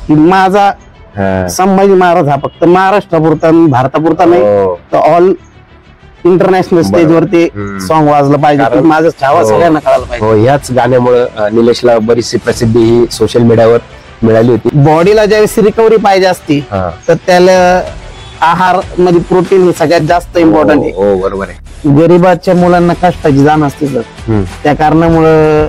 की माझा संभाजी महाराज हा फक्त महाराष्ट्रापुरता भारतापुरता नाही तर ऑल इंटरनॅशनल स्टेजवरती सॉन्ग वाजलं पाहिजे, माझं छावा सगळ्यांना कळायला पाहिजे. हो, याच गाण्यामुळे निलेशला बरीचशी प्रसिद्धी ही सोशल मीडियावर मिळाली होती. बॉडीला ज्यावेळेस रिकव्हरी पाहिजे असती तर त्याला आहार मध्ये प्रोटीन हे सगळ्यात जास्त इम्पॉर्टंट आहे. हो बरोबर आहे. गरीबाच्या मुलांना कष्टाची जाण असते सर, त्या कारणामुळं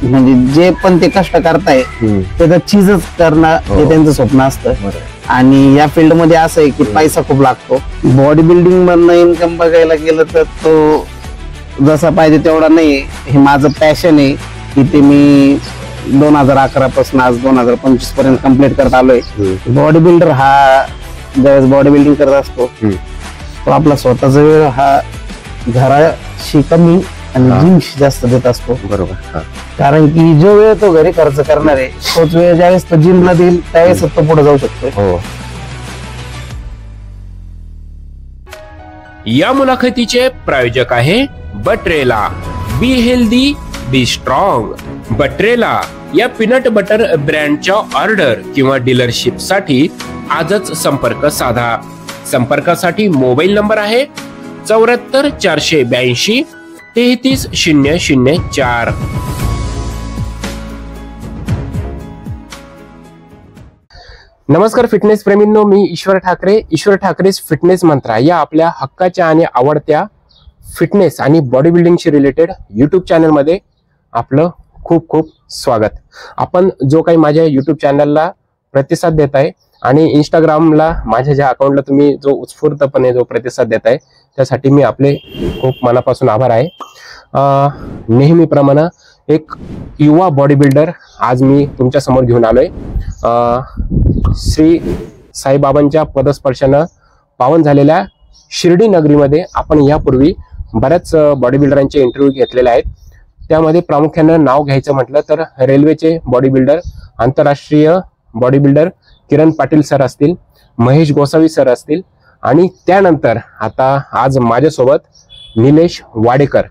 म्हणजे जे पण ते कष्ट करताय त्याचं चीजच करणं हे त्यांचं स्वप्न असतं. आणि या फील्ड मध्ये असं आहे की पैसा खूप लागतो. बॉडी बिल्डिंग मधनं इन्कम बघायला गेलं तर तो जसा पाहिजे तेवढा नाही. हे माझं पॅशन आहे की ते मी 2011 पासून आज 2025 पर्यंत कम्प्लीट करत आलोय. बॉडी बिल्डर हा ज्यावेळेस बॉडी बिल्डिंग करत असतो तो आपला स्वतःचा वेळ हा घराशी कमी आणि जिमशी जास्त देत असतो. बरोबर. कारण की जो वेळ तो घरी खर्च करणार आहे तोच वेळ ज्यावेळेस तो जिमला देईल त्यावेळेस तो पुढे जाऊ शकतो. या मुलाखतीचे प्रायोजक आहे बटरेला. बी हेल्दी बी स्ट्रॉंग. बटरेला या पीनट बटर ब्रँडच्या ऑर्डर किंवा डीलरशिप साठी आजच संपर्क साधा. संपर्कासाठी मोबाईल नंबर आहे 74 482 33 004. नमस्कार फिटनेस प्रेमींनो, मी ईश्वर ठाकरे. ईश्वर ठाकरे's फिटनेस मंत्रा या आपल्या हक्काच्या आणि आवडत्या फिटनेस आणि बॉडी बिल्डिंगशी रिलेटेड युट्यूब चॅनल मध्ये आपलं खूप खूप स्वागत. आपण जो काही माझ्या युट्यूब चॅनलला प्रतिसाद देताय आणि इंस्टाग्रामला माझ्या ज्या अकाउंटला तुम्ही जो उत्स्फूर्तपणे जो प्रतिसाद देताय त्यासाठी मी आपले खूप मनापासून आभार आहे. नेहमीप्रमाणे एक युवा बॉडी बिल्डर आज मी तुमच्या समोर घेऊन आलोय. श्री साईबाबांच्या पदस्पर्शानं पावन झालेल्या शिर्डी नगरीमध्ये आपण यापूर्वी बऱ्याच बॉडी बिल्डरांचे इंटरव्ह्यू घेतलेले आहेत. त्यामध्ये प्रामुख्यानं नाव घ्यायचं म्हटलं तर रेल्वेचे बॉडी बिल्डर, आंतरराष्ट्रीय body builder Kiran Patil sir असतील, महेश गोसावी सर असतील आणि त्यानंतर आता आज माझ्यासोबत निलेश वाडेकर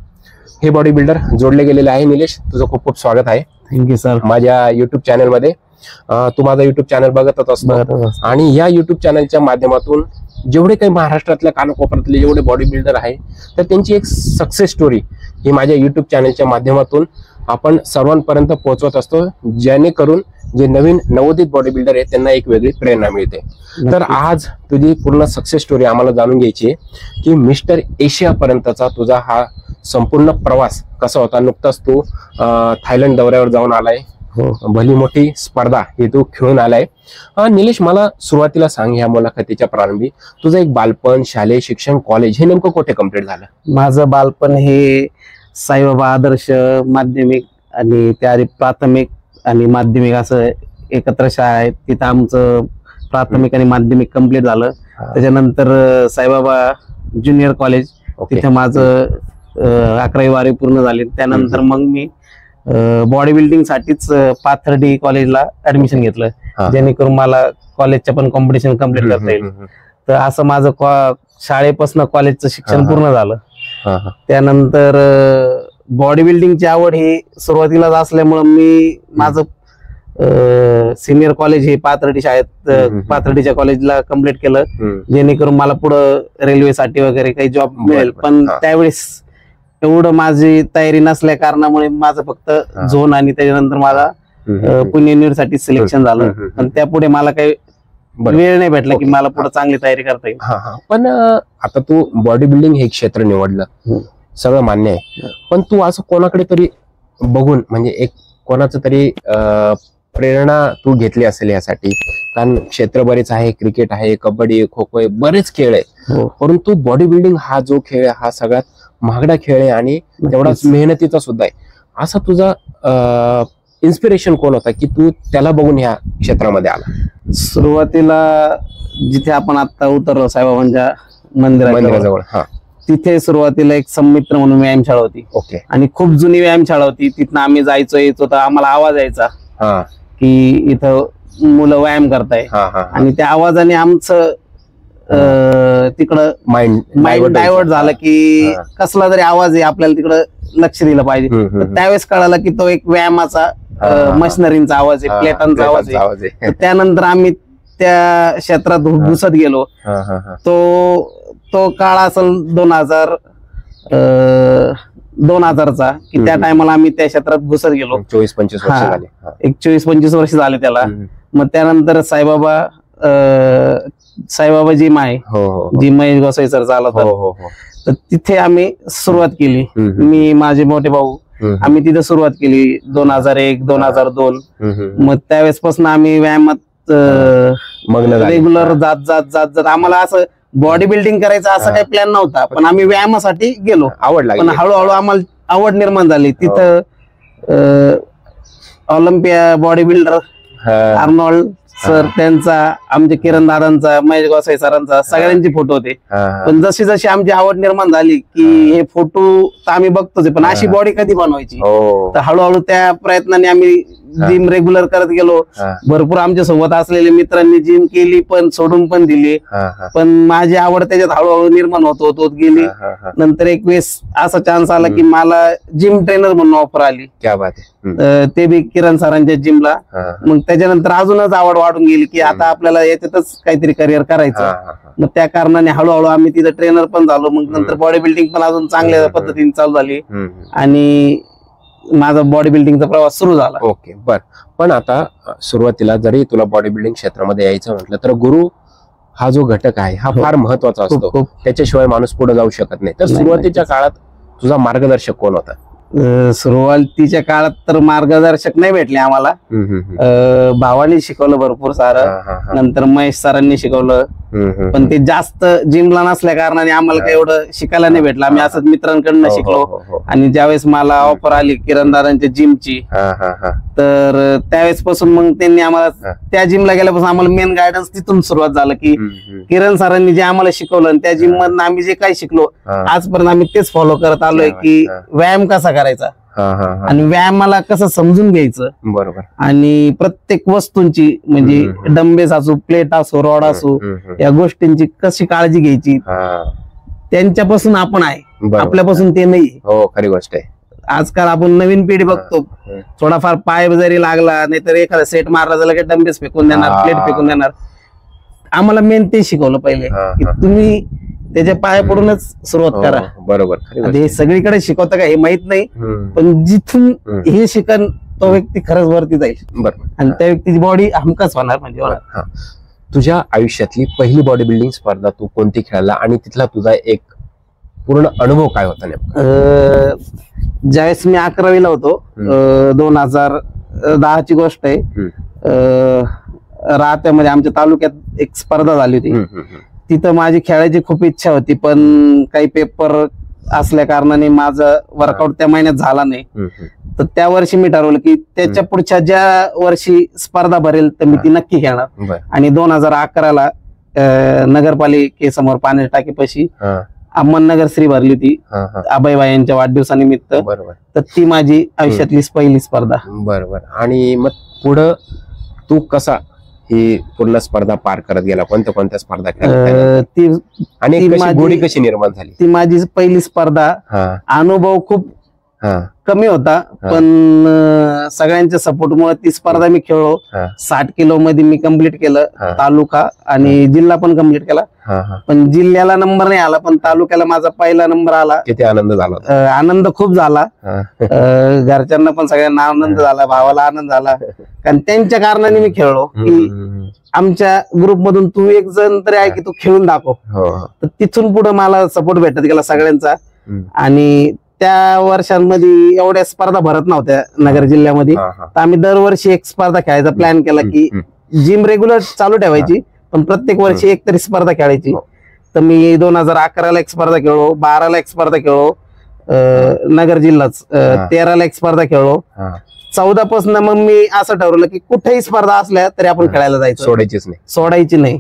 हे बॉडी बिल्डर जोडले गेलेले आहे. निलेश, तुझं खूप खूप स्वागत आहे. Thank you sir. माझ्या युट्यूब चॅनलमध्ये तू माझा युट्यूब चॅनल बघतच असतो आणि या युट्यूब चॅनलच्या माध्यमातून जेवढे काही महाराष्ट्रातल्या कानाकोपऱ्यातले जेवढे बॉडी बिल्डर आहे तर त्यांची एक सक्सेस स्टोरी ही माझ्या युट्यूब चॅनलच्या माध्यमातून आपण सर्वांपर्यंत पोहोचवत असतो, जेणेकरून जे नवीन नवोदित बॉडी बिल्डर आहेत त्यांना एक वेगळी प्रेरणा मिळते. तर आज तुझी पूर्ण सक्सेस स्टोरी आम्हाला जाणून घ्यायची आहे की मिस्टर एशिया पर्यंतचा तुझा हा संपूर्ण प्रवास कसा होता. नुकताच तू थायलंड दौऱ्यावर जाऊन आलाय, भली मोठी स्पर्धा ही तू खेळून आलाय. निलेश, मला सुरुवातीला सांग, ह्या मुलाखतीच्या प्रारंभी तुझं एक बालपण, शालेय शिक्षण, कॉलेज हे नेमकं कुठे कम्प्लीट झालं? माझं बालपण हे साईबाबा आदर्श माध्यमिक आणि त्याआधी प्राथमिक आणि माध्यमिक असं एकत्र शाळा आहेत, तिथं आमचं प्राथमिक आणि माध्यमिक कम्प्लीट झालं. त्याच्यानंतर साईबाबा ज्युनियर कॉलेज तिथे माझं 11वी पूर्ण झाली. त्यानंतर मग मी बॉडी बिल्डिंग साठीच पाथर्डी कॉलेजला ऍडमिशन घेतलं, जेणेकरून मला कॉलेजच्या पण कॉम्पिटिशन कम्प्लीट करता येईल. तर असं माझं शाळेपासून कॉलेजचं शिक्षण पूर्ण झालं. त्यानंतर बॉडी बिल्डिंगची आवड ही सुरुवातीलाच असल्यामुळं मी माझं सिनियर कॉलेज हे पाथर्डी शाळेत पाथर्डीच्या कॉलेजला कम्प्लीट केलं, जेणेकरून मला पुढं रेल्वेसाठी वगैरे काही जॉब मिळेल. पण त्यावेळेस एवढं माझी तयारी नसल्या कारणामुळे माझं फक्त झोन आणि त्याच्यानंतर मला पुणे युनिव्हर्सिटी सिलेक्शन झालं. पण त्यापुढे मला काही वेळ नाही भेटला की मला पुढे चांगली तयारी करता येईल. पण आता तू बॉडी बिल्डिंग हे क्षेत्र निवडलं, सगळं मान्य आहे, पण तू असं कोणाकडे तरी बघून म्हणजे एक कोणाचं तरी प्रेरणा तू घेतली असेल यासाठी? कारण क्षेत्र बरेच आहे, क्रिकेट आहे, कबड्डी आहे, खो खो आहे, बरेच खेळ आहे, परंतु बॉडी बिल्डिंग हा जो खेळ आहे हा सगळ्यात महागडा खेळ आहे आणि तेवढाच मेहनतीचा सुद्धा आहे. असा तुझा इन्स्पिरेशन कोण होता की तू त्याला बघून ह्या क्षेत्रामध्ये आला? सुरुवातीला जिथे आपण आता उतरलो साईबाबांच्या मंदिराजवळ, तिथे सुरुवातीला एक संमित्र म्हणून व्यायामशाळा होती. ओके. आणि खूप जुनी व्यायामशाळा होती. तिथनं आम्ही जायचो यायचो तर आम्हाला आवाज यायचा की इथं मुलं व्यायाम करताय आणि त्या आवाजाने आमचं तिकडं माइंड डायव्हर्ट झालं की कसला तरी आवाज आहे आपल्याला तिकडं लक्ष दिलं पाहिजे. त्यावेळेस कळालं की तो एक व्यायामाचा मशिनरींचा आवाज आहे, प्लेटांचा आवाज आहे. तर त्यानंतर आम्ही त्या क्षेत्रात घुसत गेलो. तो काळ असेल 2000चा की त्या टायमाला आम्ही त्या क्षेत्रात घुसत गेलो. 24-25 वर्ष झाले. एक 24-25 वर्ष झाले त्याला. मग त्यानंतर साईबाबा जिम आहे, जी महेश गोसाई सर चालवतात, तर तिथे आम्ही सुरुवात केली. मी, माझे मोठे भाऊ, आम्ही तिथे सुरुवात केली 2001-2002. मग त्यावेळेस पासून आम्ही व्यायामात रेग्युलर जात आम्हाला असं बॉडी बिल्डिंग करायचं असं काही प्लॅन नव्हता, पण आम्ही व्यायामासाठी गेलो. आवड लागली, पण हळूहळू आम्हाला आवड निर्माण झाली. तिथं Olympia body builder Arnold sir, त्यांचा, आमच्या किरण दादांचा, महेश गोसाई सरांचा, सगळ्यांचे फोटो होते. पण जशी जशी आमची आवड निर्माण झाली की हे फोटो तर आम्ही बघतोच, पण अशी बॉडी कधी बनवायची, तर हळूहळू त्या प्रयत्नाने आम्ही जिम रेग्युलर करत गेलो. भरपूर आमच्या सोबत असलेले मित्रांनी जिम केली, पण सोडून पण दिली. पण माझी आवड त्याच्यात हळूहळू निर्माण होत गेली. नंतर एक वेळेस असा चान्स आला की मला जिम ट्रेनर म्हणून ऑफर आली, ते बी किरण सरांच्या जिमला. मग त्याच्यानंतर अजूनच आवड वाढून गेली की आता आपल्याला याच्यातच काहीतरी करिअर करायचं. मग त्या कारणाने हळूहळू आम्ही तिथे ट्रेनर पण झालो. मग नंतर बॉडी बिल्डिंग पण अजून चांगल्या पद्धतीने चालू झाली आणि माझा बॉडी बिल्डिंगचा प्रवास सुरू झाला. ओके, बर. पण आता सुरुवातीला जरी तुला बॉडी बिल्डिंग क्षेत्रामध्ये यायचं म्हटलं तर गुरु हा जो घटक आहे हा फार महत्वाचा असतो. त्याच्याशिवाय माणूस पुढे जाऊ शकत नाही. तर सुरुवातीच्या काळात तुझा मार्गदर्शक कोण होता? सुरुवातीच्या काळात तर मार्गदर्शक नाही भेटले आम्हाला. भावाने शिकवलं भरपूर सारं, नंतर महेश सरांनी शिकवलं, पण ते जास्त जिमला नसल्या कारणाने आम्हाला काही एवढं शिकायला नाही भेटलं. आम्ही असंच मित्रांकडनं शिकलो. आणि ज्यावेळेस मला ऑफर आली किरण दादांच्या जिमची, तर त्यावेळेस पासून मग त्यांनी आम्हाला त्या जिमला गेल्यापासून आम्हाला मेन गायडन्स तिथून सुरुवात झालं की किरण सरांनी जे आम्हाला शिकवलं आणि त्या जिम मधून आम्ही जे काही शिकलो आजपर्यंत आम्ही तेच फॉलो करत आलोय की व्यायाम कसा करायचा आणि व्यायामाला कसं समजून घ्यायचं. बरोबर. आणि प्रत्येक वस्तूंची म्हणजे डंबेस असो, प्लेट असो, रॉड असो, या गोष्टींची कशी काळजी घ्यायची, त्यांच्यापासून आपण आहे, आपल्यापासून ते नाही. हो, खरी गोष्ट आहे. आजकाल आपण नवीन पिढी बघतो, थोडाफार पाय जरी लागला नाहीतर एखादा सेट मारला झाला की डंबेस फेकून देणार, प्लेट फेकून देणार. आम्हाला मेन ते शिकवलं पहिले की तुम्ही त्याच्या पाया पडूनच सुरुवात करा. बरोबर. हे सगळीकडे शिकवतं का हे माहित नाही, पण जिथून हे शिकन तो व्यक्ती खरंच वरती जाईल. बरोबर. आणि त्या व्यक्तीची बॉडी हमखास होणार. म्हणजे तुझ्या आयुष्यातली पहिली बॉडी बिल्डिंग स्पर्धा तू कोणती खेळला आणि तिथला तुझा एक पूर्ण अनुभव काय होता नेमका? ज्यावेळेस मी 11वीला होतो, 2010ची गोष्ट आहे. राहत्यामध्ये आमच्या तालुक्यात एक स्पर्धा झाली होती. तिथं माझी खेळायची खूप इच्छा होती, पण काही पेपर असल्या कारणाने माझं वर्कआउट त्या महिन्यात झाला नाही. तर त्या वर्षी मी ठरवलं की त्याच्या पुढच्या ज्या वर्षी स्पर्धा भरेल तर मी ती नक्की खेळणार. आणि 2011ला नगरपालिकेसमोर पाण्याच्या टाकीपाशी अहमदनगर श्री भरली होती अभयभाई यांच्या वाढदिवसानिमित्त. तर ती माझी आयुष्यातली पहिली स्पर्धा. बरोबर. आणि मग पुढं तू कसा ही पूर्ण स्पर्धा पार करत गेला? कोणत्या स्पर्धा खेळल्या आणि गोडी कशी निर्माण झाली? ती माझी पहिली स्पर्धा. अनुभव खूप कमी होता, पण सगळ्यांच्या सपोर्टमुळे ती स्पर्धा मी खेळलो. 60 किलो मध्ये मी कम्प्लीट केलं, तालुका आणि जिल्हा पण कम्प्लीट केला. पण जिल्ह्याला नंबर नाही आला, पण तालुक्याला माझा पहिला नंबर आला. किती आनंद झाला? आनंद खूप झाला. घरच्यांना पण सगळ्यांना आनंद झाला, भावाला आनंद झाला, कारण त्यांच्या कारणाने मी खेळलो की आमच्या ग्रुप मधून तू एक जण तरी आहे की तू खेळून दाखव. तर तिथून पुढे मला सपोर्ट भेटत गेला सगळ्यांचा. आणि त्या वर्षांमध्ये एवढ्या स्पर्धा भरत नव्हत्या नगर जिल्ह्यामध्ये. तर आम्ही दरवर्षी एक स्पर्धा खेळायचा प्लॅन केला की जिम रेग्युलर चालू ठेवायची, पण प्रत्येक वर्षी एक तरी स्पर्धा खेळायची. तर मी 2011ला एक स्पर्धा खेळलो, 12ला एक स्पर्धा खेळलो नगर जिल्हाच, 13ला एक स्पर्धा खेळलो. 14 पासून मग मी असं ठरवलं की कुठेही स्पर्धा असल्या तरी आपण खेळायला जायचं, सोडायची नाही,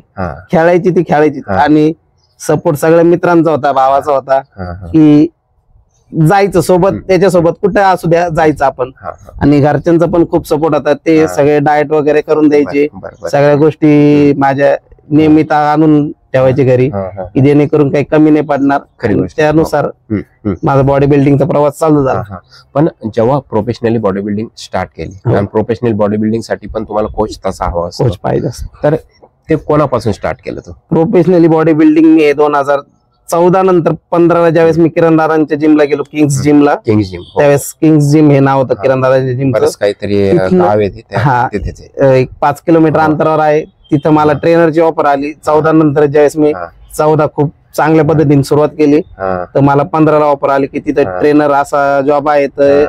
खेळायची ती खेळायची. आणि सपोर्ट सगळ्या मित्रांचा होता, भावाचा होता की जायचं सोबत, त्याच्यासोबत कुठे असू द्या जायचं आपण. आणि घरच्यांचा पण खूप सपोर्ट होता, ते सगळे डाएट वगैरे करून द्यायचे, सगळ्या गोष्टी माझ्या नियमित आणून ठेवायचे घरी, की जेणेकरून काही कमी नाही पडणार. खरी गोष्ट. त्यानुसार माझा बॉडी बिल्डिंगचा प्रवास चालू झाला. पण जेव्हा प्रोफेशनली बॉडी बिल्डिंग स्टार्ट केली आणि प्रोफेशनल बॉडी बिल्डिंग साठी पण तुम्हाला कोच तसा हवा असतो, कोच पाहिजे. तर ते कोणापासून स्टार्ट केलं तू? प्रोफेशनली बॉडी बिल्डिंग मी 2014 नंतर 15 ज्यावेळेस मी किरण दादांच्या जिमला गेलो, किंग्स जिमला. किंग्स जिम, त्यावेळेस किंग्स जिम हे नाव होतं किरण दादांच्या जिमचं. बरंच काहीतरी गाव आहे तिथे. एक 5 किलोमीटर अंतरावर आहे. तिथं मला ट्रेनरची ऑफर आली 14 नंतर. ज्यावेळेस मी 14 खूप चांगल्या पद्धतीने सुरुवात केली, तर मला 15ला ऑफर आली की तिथं ट्रेनर असा जॉब आहे, तर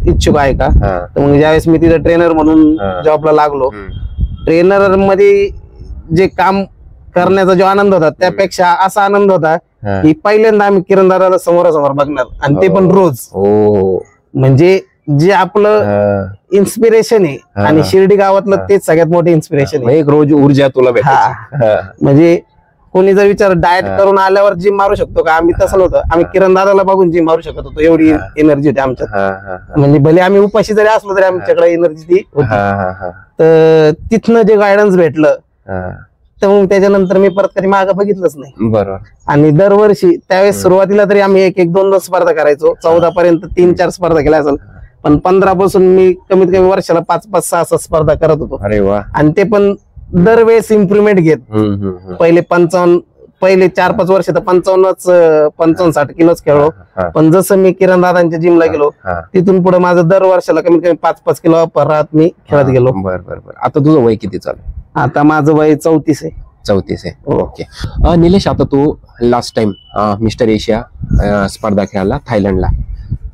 इच्छुक आहे का? तर मग ज्यावेळेस मी तिथं ट्रेनर म्हणून जॉबला लागलो, ट्रेनर मध्ये जे काम करण्याचा जो आनंद होता त्यापेक्षा असा आनंद होता की पहिल्यांदा आम्ही किरण दादाला समोरासमोर बघणार, आणि ते पण रोज. म्हणजे जे आपलं इन्स्पिरेशन आहे, आणि शिर्डी गावातलं तेच सगळ्यात मोठे इन्स्पिरेशन आहे. एक रोज ऊर्जा तुला भेटायची. म्हणजे कोणी जर विचार डाएट करून आल्यावर जिम मारू शकतो का, आम्ही तसं नव्हतं. आम्ही किरण दादाला बघून जिम मारू शकत होतो, एवढी एनर्जी होती आमच्यात. म्हणजे भले आम्ही उपाशी जरी असलो तरी आमच्याकडे एनर्जी ती होती. तर तिथनं जे गायडन्स भेटलं, तर मग त्याच्यानंतर मी परत कधी मागं बघितलंच नाही. बरोबर. आणि दरवर्षी त्यावेळेस सुरुवातीला तरी आम्ही 1-2 स्पर्धा करायचो. 14 पर्यंत 3-4 स्पर्धा केल्या असेल, पण 15 पासून मी कमीत कमी वर्षाला 5-6 स्पर्धा करत होतो. अरे वा. आणि ते पण दरवेळेस इम्प्रुव्हमेंट घेत. पहिले 4-5 वर्ष तर 55-60 किलोच खेळलो. पण जसं मी किरण दादांच्या जिमला गेलो, तिथून पुढे माझं दर वर्षाला कमीत कमी 5-5 किलो परत मी खेळत गेलो. बरं. आता तुझं वय किती चालू? आता माझं वय 34 आहे. 34 आहे. ओके. निलेश, आता तू लास्ट टाइम मिस्टर एशिया स्पर्धा खेळाला थायलंडला,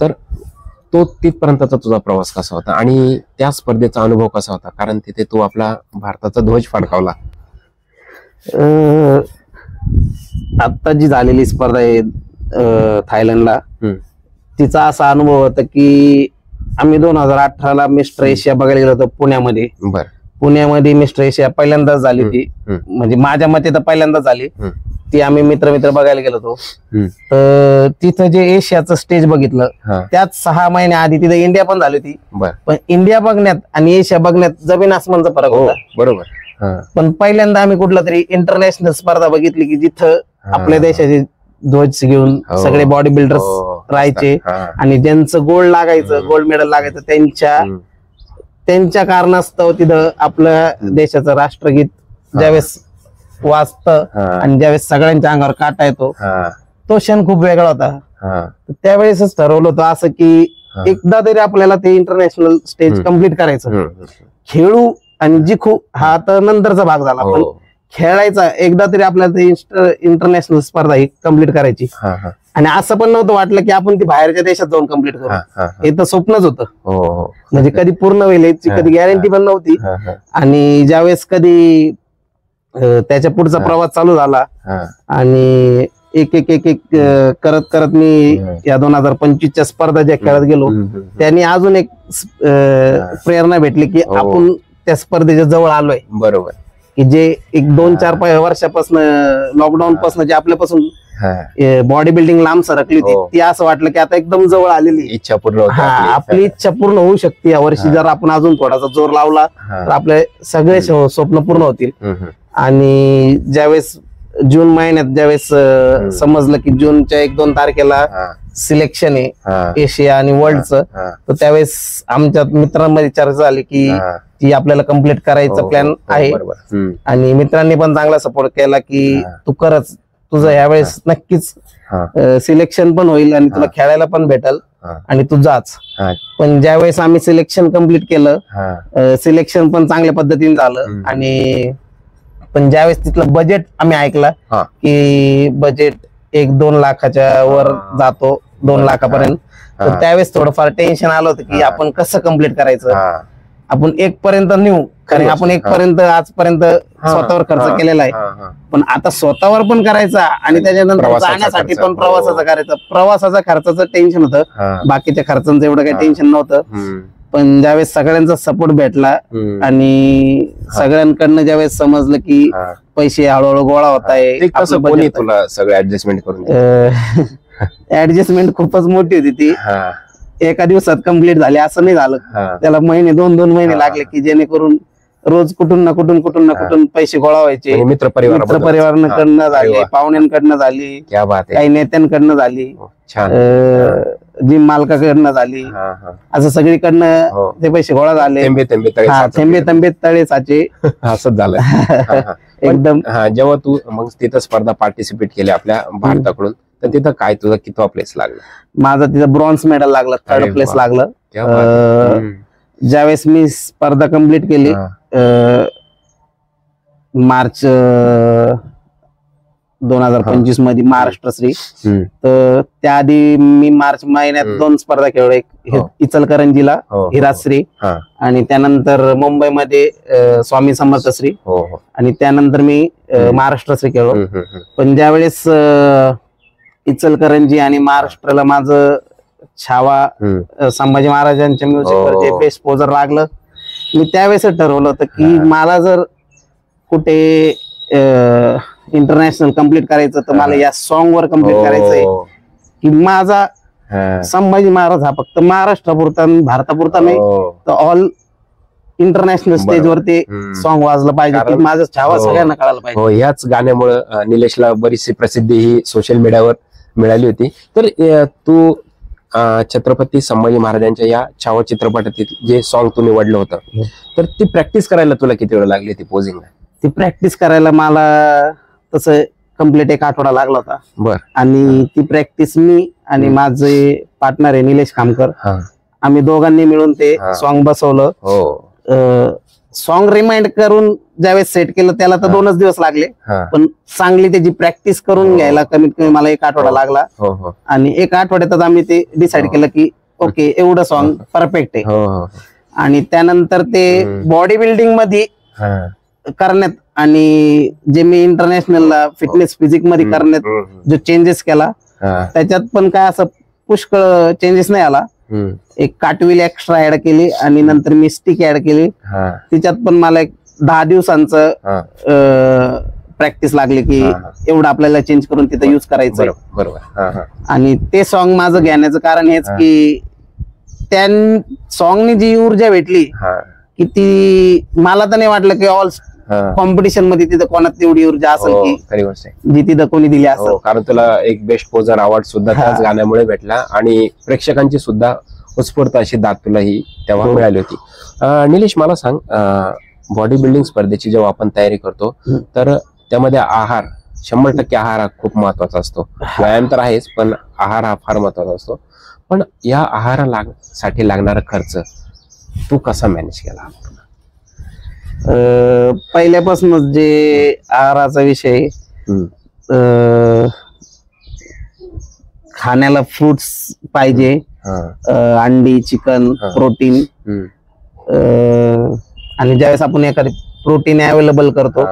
तर तो तिथपर्यंतचा तुझा प्रवास कसा होता आणि त्या स्पर्धेचा अनुभव कसा होता? कारण तिथे तू आपला भारताचा ध्वज फडकावला. आता जी झालेली स्पर्धा आहे थायलंडला, तिचा असा अनुभव होता की आम्ही 2018ला मिस्टर एशिया बघायला गेलो होतो पुण्यामध्ये. बरं. पुण्यामध्ये मिस्टर एशिया पहिल्यांदाच झाली ती, म्हणजे माझ्या मते तर पहिल्यांदाच झाली ती. आम्ही मित्र बघायला गेलो होतो. तर तिथं जे एशियाचं स्टेज बघितलं, त्यात 6 महिन्या आधी तिथं इंडिया पण झाली होती. पण इंडिया बघण्यात आणि एशिया बघण्यात जमीन आसमानचा फरक होता. बरोबर. पण पहिल्यांदा आम्ही कुठला तरी इंटरनॅशनल स्पर्धा बघितली की जिथं आपल्या देशाचे ध्वज घेऊन सगळे बॉडी बिल्डर्स राहायचे, आणि ज्यांचं गोल्ड मेडल लागायचं त्यांच्या कारणास्तव तिथं आपल्या देशाचं राष्ट्रगीत ज्यावेळेस वाजतं आणि ज्यावेळेस सगळ्यांच्या अंगावर काटा येतो, तो क्षण खूप वेगळा होता. त्यावेळेसच ठरवलं होतं असं की एकदा तरी आपल्याला ते इंटरनॅशनल स्टेज कम्प्लीट करायचं. खेळू आणि जिंकू हा तर नंतरचा भाग झाला, पण खेळायचा एकदा तरी आपल्याला ते इंटरनॅशनल स्पर्धा ही कम्प्लीट करायची. आणि असं पण नव्हतं वाटलं की आपण ती बाहेरच्या देशात जाऊन कम्प्लीट करू, हे तर स्वप्नच होतं. म्हणजे कधी पूर्ण होईल याची कधी गॅरंटी पण नव्हती. आणि ज्यावेळेस कधी त्याच्या पुढचा प्रवास चालू झाला आणि एक करत करत मी या 2025च्या स्पर्धा ज्या खेळत गेलो, त्यांनी अजून एक प्रेरणा भेटली की आपण त्या स्पर्धेच्या जवळ आलोय. बरोबर. की जे एक 2-4 वर्षापासून लॉकडाऊन पासून जे आपल्यापासून बॉडी बिल्डिंग लांब सरकली होती, ती असं वाटलं की आता एकदम जवळ आलेली इच्छा पूर्ण. आपली इच्छा पूर्ण होऊ शकते या वर्षी. जर आपण अजून थोडासा जोर लावला तर आपले सगळे स्वप्न पूर्ण होतील. आणि ज्यावेळेस जून महिन्यात ज्यावेळेस समजलं की जूनच्या 1-2 तारखेला सिलेक्शन आहे एशिया आणि वर्ल्डचं, तर त्यावेळेस आमच्या मित्रांमध्ये चर्चा झाली की ती आपल्याला कम्प्लीट करायचा प्लॅन आहे. आणि मित्रांनी पण चांगला सपोर्ट केला की तू करच, तुझं यावेळेस नक्कीच सिलेक्शन पण होईल आणि तुला खेळायला पण भेटल आणि तू जाच. पण ज्यावेळेस आम्ही सिलेक्शन कम्प्लीट केलं, सिलेक्शन पण चांगल्या पद्धतीने झालं. आणि पण ज्यावेळेस तिथलं बजेट आम्ही ऐकला की बजेट 1-2 लाखाच्या वर जातो, 2 लाखापर्यंत, तर त्यावेळेस थोडंफार टेन्शन आलं होतं की आपण कसं कम्प्लीट करायचं. आपण 1 पर्यंत नेऊ, कारण आपण 1 पर्यंत आजपर्यंत स्वतःवर खर्च केलेला आहे, पण आता स्वतःवर पण करायचा आणि त्याच्यानंतर जाण्यासाठी पण प्रवासाचा करायचा. प्रवासाचा खर्चाचं टेन्शन होतं, बाकीच्या खर्चांचं एवढं काही टेन्शन नव्हतं. पण ज्यावेळेस सगळ्यांचा सपोर्ट भेटला आणि सगळ्यांकडनं ज्यावेळेस समजलं की पैसे हळूहळू गोळा होत आहे, तुला सगळं ऍडजस्टमेंट करून ऍडजस्टमेंट खूपच मोठी होती ती. एका दिवसात कम्प्लीट झाली असं नाही झालं, त्याला 2 महिने लागले की जेणेकरून रोज कुठून ना कुठून पैसे गोळा व्हायचे. म्हणजे मित्र परिवाराकडनं झाले, पाहुण्यांकडनं झाली, क्या बात आहे, काही नेत्यांकडनं झाली, छान, जिम मालकाकडनं झाली, असं सगळीकडनं ते पैसे गोळा झाले. थेंबे तळे साचे असंच झालं. एकदम. जेव्हा तू मग तिथं स्पर्धा पार्टिसिपेट केली आपल्या भारताकडून, तर तिथं काय तुझा कितवा प्लेस लागला? माझा तिथं ब्रॉन्झ मेडल लागलं, 3rd प्लेस लागलं. ज्यावेळेस मी स्पर्धा कंप्लीट केली मार्च 2025 मध्ये महाराष्ट्रश्री, तर त्याआधी मी मार्च महिन्यात 2 स्पर्धा खेळलो, एक इचलकरंजीला हिराश्री आणि त्यानंतर मुंबईमध्ये स्वामी समर्थश्री आणि त्यानंतर मी महाराष्ट्रश्री खेळलो. पण ज्यावेळेस इचलकरंजी आणि महाराष्ट्राला माझं छावा संभाजी महाराजांच्या म्युझिकवर जे बेस्ट पोजर लागलं, मी त्यावेळेस ठरवलं होतं की मला जर कुठे इंटरनॅशनल कम्प्लीट करायचं तर मला या सॉन्ग वर कम्प्लीट करायचंय, की माझा संभाजी महाराज हा फक्त महाराष्ट्रापुरता भारतापुरता नाही तर ऑल इंटरनॅशनल स्टेजवर ते सॉन्ग वाजलं पाहिजे, की माझं छावा सगळ्यांना कळायला पाहिजे. याच गाण्यामुळे निलेशला बरीचशी प्रसिद्धी ही सोशल मीडियावर मिळाली होती. तर तू छत्रपती संभाजी महाराजांच्या या छावा चित्रपटातील जे सॉन्ग तू निवडलं होतं, तर ती प्रॅक्टिस करायला तुला किती वेळ लागली ती पोजिंग? ती प्रॅक्टिस करायला मला तसं कम्प्लीट 1 आठवडा लागला होता. बर. आणि ती प्रॅक्टिस मी आणि माझे पार्टनर आहे निलेश खामकर, आम्ही दोघांनी मिळून ते सॉन्ग बसवलं. सॉन्ग रिमाइंड करून ज्यावेळेस सेट केलं त्याला तर 2च दिवस लागले, पण चांगली त्याची प्रॅक्टिस करून घ्यायला कमीत कमी मला 1 आठवडा लागला. आणि 1 आठवड्यातच आम्ही ते डिसाइड केलं की ओके एवढं सॉन्ग परफेक्ट आहे. आणि त्यानंतर ते बॉडी बिल्डिंग मध्ये करण्यात आणि जे मी इंटरनॅशनलला फिटनेस फिजिक मध्ये करण्यात जो चेंजेस केला त्याच्यात पण काय असं पुष्कळ चेंजेस नाही आला. एक काटविल एक्स्ट्रा ऍड केली आणि नंतर मी स्टिक ऍड केली, तिच्यात पण मला एक 10 दिवसांचं प्रॅक्टिस लागली की एवढं आपल्याला चेंज करून तिथं युज करायचं. बरोबर. आणि ते सॉन्ग माझं घेण्याचं कारण हेच की त्या सॉन्गनी जी ऊर्जा भेटली की ती मला तर नाही वाटलं की ऑल कॉम्पिटिशन मध्ये तिथं कोणात तेवढी ऊर्जा असेल की जी तिथं कोणी दिली असेल. कारण तुला एक बेस्ट पोजर अवॉर्ड सुद्धा त्याच गाण्यामुळे भेटला आणि प्रेक्षकांची सुद्धा उत्स्फूर्त अशी दाद तुला ही तेव्हा मिळाली होती. निलेश मला सांग, बॉडी बिल्डिंग स्पर्धेची जेव्हा आपण तयारी करतो तर त्यामध्ये आहार 100% आहार हा खूप महत्वाचा असतो. व्यायाम तर आहेच पण आहार हा फार महत्वाचा असतो. पण या आहारासाठी लागणारा खर्च तू कसा मॅनेज केला? पहिल्यापासूनच जे आहाराचा विषय, खाण्याला फ्रुट्स पाहिजे, अंडी, चिकन, प्रोटीन. आणि ज्यावेळेस आपण एखादी प्रोटीन अवेलेबल करतो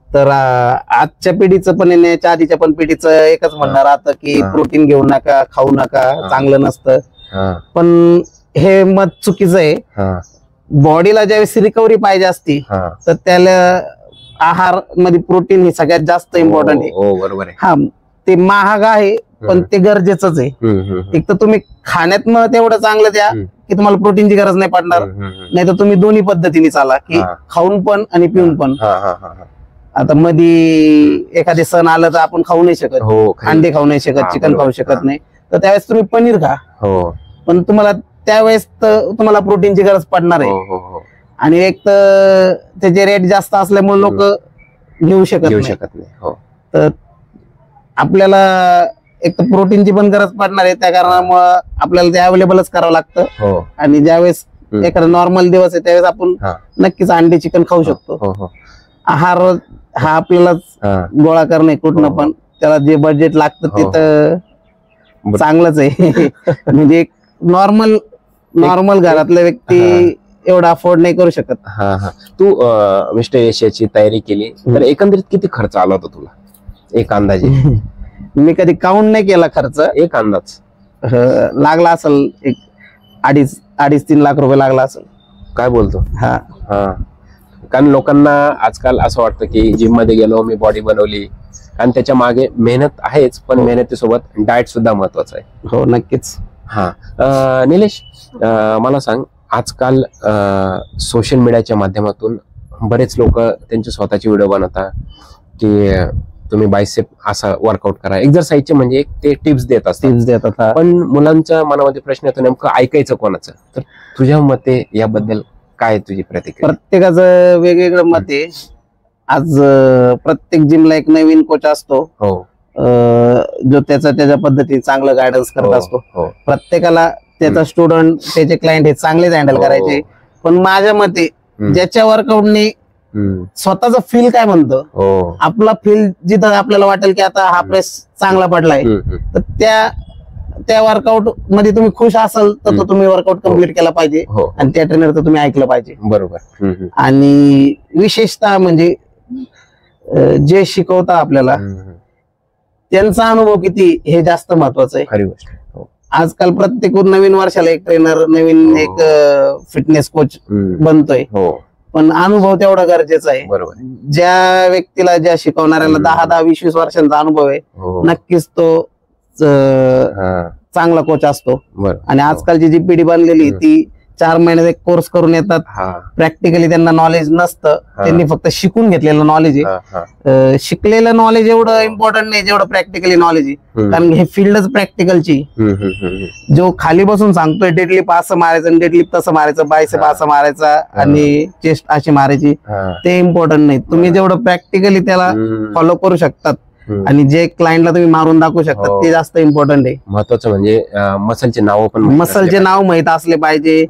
तर आजच्या पिढीचं पण याच्या आधीच्या पण पिढीचं एकच म्हणणार आता की प्रोटीन घेऊ नका, खाऊ नका, चांगलं नसतं. पण हे मत चुकीचं आहे. बॉडीला ज्यावेळेस रिकव्हरी पाहिजे असती तर त्याला आहार मध्ये प्रोटीन हे सगळ्यात जास्त इम्पॉर्टंट आहे. बरोबर आहे. हा, ते महाग आहे पण ते गरजेचंच आहे. एक तर तुम्ही खाण्यात तेवढं चांगलं द्या की तुम्हाला प्रोटीनची गरज नाही पडणार, नाही तर तुम्ही दोन्ही पद्धतीने चाला की खाऊन पण आणि पिऊन पण. आता मध्ये एखादे सण आलं तर आपण खाऊ नाही शकत, अंडे खाऊ नाही शकत, चिकन खाऊ शकत नाही, तर त्यावेळेस तुम्ही पनीर खा. पण तुम्हाला त्यावेळेस तुम्हाला प्रोटीनची गरज पडणार आहे. आणि एक तर त्याचे रेट जास्त असल्यामुळे लोक घेऊ शकत नाही. तर आपल्याला एक तर प्रोटीनची पण गरज पडणार आहे, त्या कारणामुळे आपल्याला ते अवेलेबलच करावं लागतं. आणि ज्यावेळेस एखादा नॉर्मल दिवस आहे त्यावेळेस आपण नक्कीच अंडे, चिकन खाऊ शकतो. आहार हा आपल्याला गोळा करणे कुठनं पण त्याला जे बजेट लागतं ते तर चांगलंच आहे. म्हणजे एक नॉर्मल घरातल्या व्यक्ती एवढा अफोर्ड नाही करू शकत. तू मिस्टर एशियाची तयारी केली तर एकंदरीत किती खर्च आला होता तुला, एक अंदाजे? मी कधी काउंट नाही केला खर्च, एक अंदाज लागला असेल एक 2.5-3 लाख रुपये लागला असेल. काय बोलतो? हा. कारण लोकांना आजकाल असं वाटतं की जिम मध्ये गेलो, मी बॉडी बनवली, कारण त्याच्या मागे मेहनत आहेच पण मेहनतीसोबत डाएट सुद्धा महत्वाचं आहे. हो, नक्कीच. निलेश मला सांग, आजकाल सोशल मीडियाच्या माध्यमातून बरेच लोक त्यांचे स्वतःचे व्हिडिओ बनवतात की तुम्ही बायसेप असा वर्कआउट करा, एक्झरसाइजचे म्हणजे एक ते टिप्स देत असतात. टिप्स देतात. पण मुलांच्या मनामध्ये प्रश्न येतो नेमकं ऐकायचं कोणाचं. तर तुझ्या मते याबद्दल काय तुझी प्रतिक्रिया? प्रत्येकाचं वेगवेगळं मत आहे. आज प्रत्येक जिमला एक नवीन कोच असतो हो जो त्याच्या पद्धतीने चांगलं गायडन्स करत असतो. हो प्रत्येकाला त्याचा स्टुडंट त्याचे क्लायंट हे चांगलेच हँडल करायचे. पण माझ्या मते ज्याच्या वर्कआउटने स्वतःच फील काय म्हणतं, हो आपला फील जिथं आपल्याला वाटेल की आता हा प्रेस चांगला पडलाय, तर त्या वर्कआउट मध्ये तुम्ही खुश असाल तर तो तुम्ही वर्कआउट कम्प्लीट केला पाहिजे हो आणि त्या ट्रेनरचं तुम्ही ऐकलं पाहिजे. बरोबर. आणि विशेषतः म्हणजे जे शिकवता आपल्याला त्यांचा अनुभव किती हे जास्त महत्वाचं आहे. खरी गोष्ट. हो आजकाल प्रत्येक नवीन वर्षाला एक ट्रेनर नवीन एक फिटनेस कोच बनतोय, हो पण अनुभव तेवढा गरजेचा आहे. बरोबर. ज्या व्यक्तीला ज्या शिकवणाऱ्याला 10-20-20 वर्षांचा अनुभव आहे हो नक्कीच तो चांगला कोच असतो. बरोबर. आणि आजकालची जी पिढी बनलेली ती 4 महिन्यात एक कोर्स करून येतात. प्रॅक्टिकली त्यांना नॉलेज नसतं, त्यांनी फक्त शिकून घेतलेलं नॉलेज आहे. शिकलेलं नॉलेज एवढं इम्पॉर्टंट नाही जेवढं प्रॅक्टिकली नॉलेज आहे, कारण हे फील्डच प्रॅक्टिकलची. जो खाली बसून सांगतोय डेडलिफ्ट असं मारायचं, डेडलिफ्ट तसं मारायचं, बायसेप असं मारायचा आणि चेस्ट अशी मारायची, ते इम्पॉर्टंट नाही. तुम्ही जेवढं प्रॅक्टिकली त्याला फॉलो करू शकतात आणि जे क्लायंटला तुम्ही मारून दाखवू शकता ते जास्त इम्पॉर्टंट आहे. महत्वाचं म्हणजे मसलचे नाव पण मसलचे नाव माहित असले पाहिजे,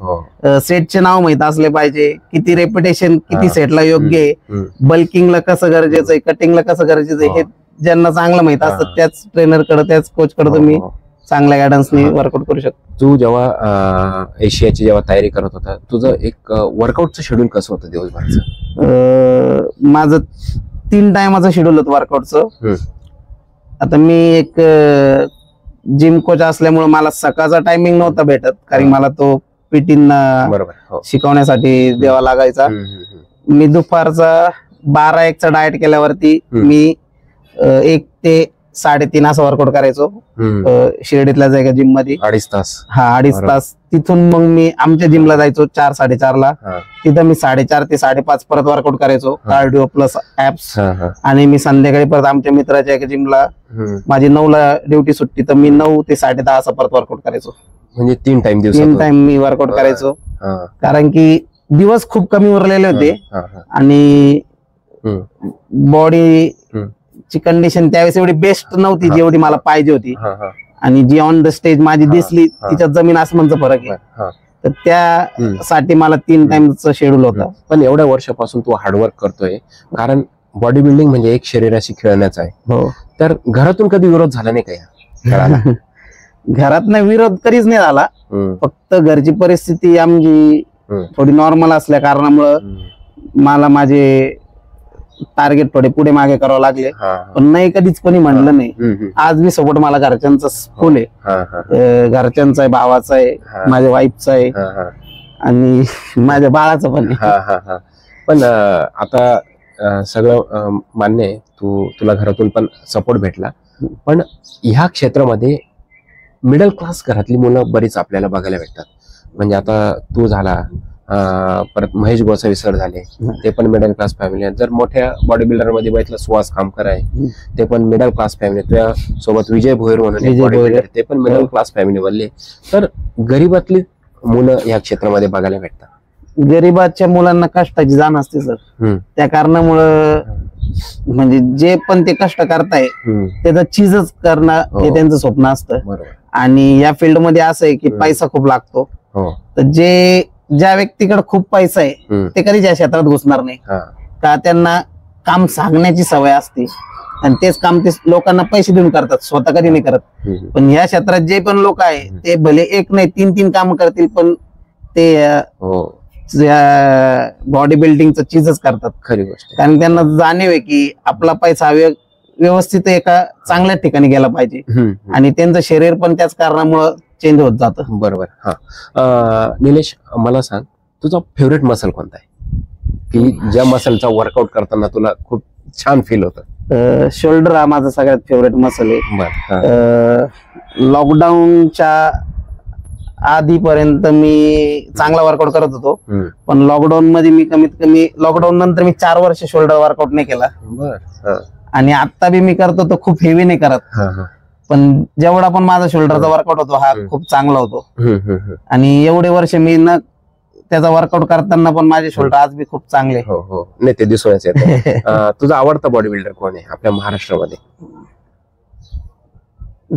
सेटचे नाव माहित असले पाहिजे, किती रेपिटेशन किती सेटला योग्य आहे, बल्किंगला कसं गरजेचं आहे, कटिंगला कसं गरजेचं आहे, हे ज्यांना चांगलं माहित असतं त्याच ट्रेनर कडे त्याच कोच कडे तुम्ही चांगल्या गायडन्सने वर्कआउट करू शकता. तू जेव्हा एशियाची जेव्हा तयारी करत होता, तुझं एक वर्कआउटचं शेड्यूल कसं होतं दिवसभराचं? माझं 3 टायमाचं शेड्यूल होतं वर्कआउटचं. आता मी एक जिम कोच असल्यामुळे मला सकाळचा टायमिंग नव्हता भेटत, कारण मला तो पीटींना शिकवण्यासाठी द्यावा लागायचा. मी दुपारचा 12-1चा डाएट केल्यावरती मी 1 ते 3.5 असं वर्कआउट करायचो शिर्डीतल्या जागा जिम मध्ये. 2.5 तास. हा 2.5 तास. तिथून मग मी आमच्या जिमला जायचो 4-4:30ला. तिथं मी 4:30 ते 5:30 परत वर्कआउट करायचो, कार्डिओ प्लस ऍप्स. आणि मी संध्याकाळी परत आमच्या मित्राच्या एका जिमला, माझी 9ला ड्युटी सुट्टी, तर मी 9 ते 10:30 असं परत वर्कआउट करायचो. म्हणजे 3 टाइम मी वर्कआउट करायचो, कारण की दिवस खूप कमी उरलेले होते आणि बॉडी ची कंडिशन त्यावेळेस एवढी बेस्ट नव्हती जेवढी मला पाहिजे होती. आणि जी ऑन द स्टेज माझी दिसली तिच्यात जमीन आसमानचा फरक आहे. तर त्यासाठी मला 3 टाइमचं शेड्यूल होतं. पण एवढ्या वर्षापासून तू हार्डवर्क करतोय, कारण बॉडी बिल्डिंग म्हणजे एक शरीराशी खेळण्याचं आहे. हो. तर घरातून कधी विरोध झाला नाही का या खेळाला? घरात विरोध कधीच नाही झाला, फक्त घरची परिस्थिती आमची थोडी नॉर्मल असल्या कारणामुळं मला माझे टार्गेट थोडे पुढे मागे करावं लागले. पण नाही कधीच कोणी म्हणलं नाही. आज मी सपोर्ट मला घरच्यांचा फुल आहे, घरच्यांचा आहे, भावाचा आहे, माझ्या वाईफचा आहे आणि माझ्या बाळाचं पण आहे. पण आता सगळं मान्य आहे, तुला घरातून पण सपोर्ट भेटला, पण ह्या क्षेत्रामध्ये मिडल क्लास घरातली मुलं बरीच आपल्याला बघायला भेटतात. म्हणजे आता तू झाला, परत महेश गोसावी सर झाले, ते पण मिडल क्लास फॅमिली आहेत. जर मोठ्या बॉडी बिल्डर मध्ये बघितलं सुहास खामकर आहे, ते पण मिडल क्लास फॅमिली. तुझ्या सोबत विजय भोयर म्हणून बॉडी बिल्डर, ते पण मिडल क्लास फॅमिली मधले. तर गरीबातली मुलं या क्षेत्रामध्ये बघायला भेटतात. गरीबाच्या मुलांना कष्टाची जाण असते सर, त्या कारणामुळं म्हणजे जे पण ते कष्ट करताय त्याचं चीजच करणं हे त्यांचं स्वप्न असतं. आणि या फील्ड मध्ये असं आहे की पैसा खूप लागतो. तर ज्या व्यक्तीकडे खूप पैसा आहे ते कधीच या क्षेत्रात घुसणार नाही, का त्यांना काम सांगण्याची सवय असते आणि तेच काम ते लोकांना पैसे देऊन करतात, स्वतः कधी नाही करत. पण या क्षेत्रात जे पण लोक आहे ते भले 1 नाही 3 काम करतील, पण ते बॉडी बिल्डिंगचं चीजच करतात. खरी गोष्ट. कारण त्यांना जाणीव आहे की आपला पैसा व्यवस्थित एका चांगल्या ठिकाणी गेला पाहिजे आणि त्यांचं शरीर पण त्याच कारणामुळं चेंज होत जातं. बरोबर. निलेश, मला सांग, तुझा फेवरेट मसल कोणता आहे, की ज्या मसलचा वर्कआउट करताना तुला खूप छान फील होतं? शोल्डर हा माझा सगळ्यात फेवरेट मसल आहे. लॉकडाऊनच्या आधीपर्यंत मी चांगला वर्कआउट करत होतो, हम्म. पण लॉकडाऊन मध्ये मी कमीत कमी लॉकडाऊन नंतर मी 4 वर्ष शोल्डर वर्कआउट नाही केला. बर. हा. आणि आता बी मी करतो तो खूप हेवी नाही करत, हा, हा. पण जेवढा पण माझा शोल्डरचा वर्कआउट होतो हा खूप चांगला होतो. हम्म, हम्म, हम्म. आणि एवढे वर्ष मी न त्याचा वर्कआउट करताना पण माझे शोल्डर आज बी खूप चांगले. हो हो, नाही ते दिसूनच येतं. तुझा आवडता बॉडी बिल्डर कोण आहे आपल्या महाराष्ट्रामध्ये?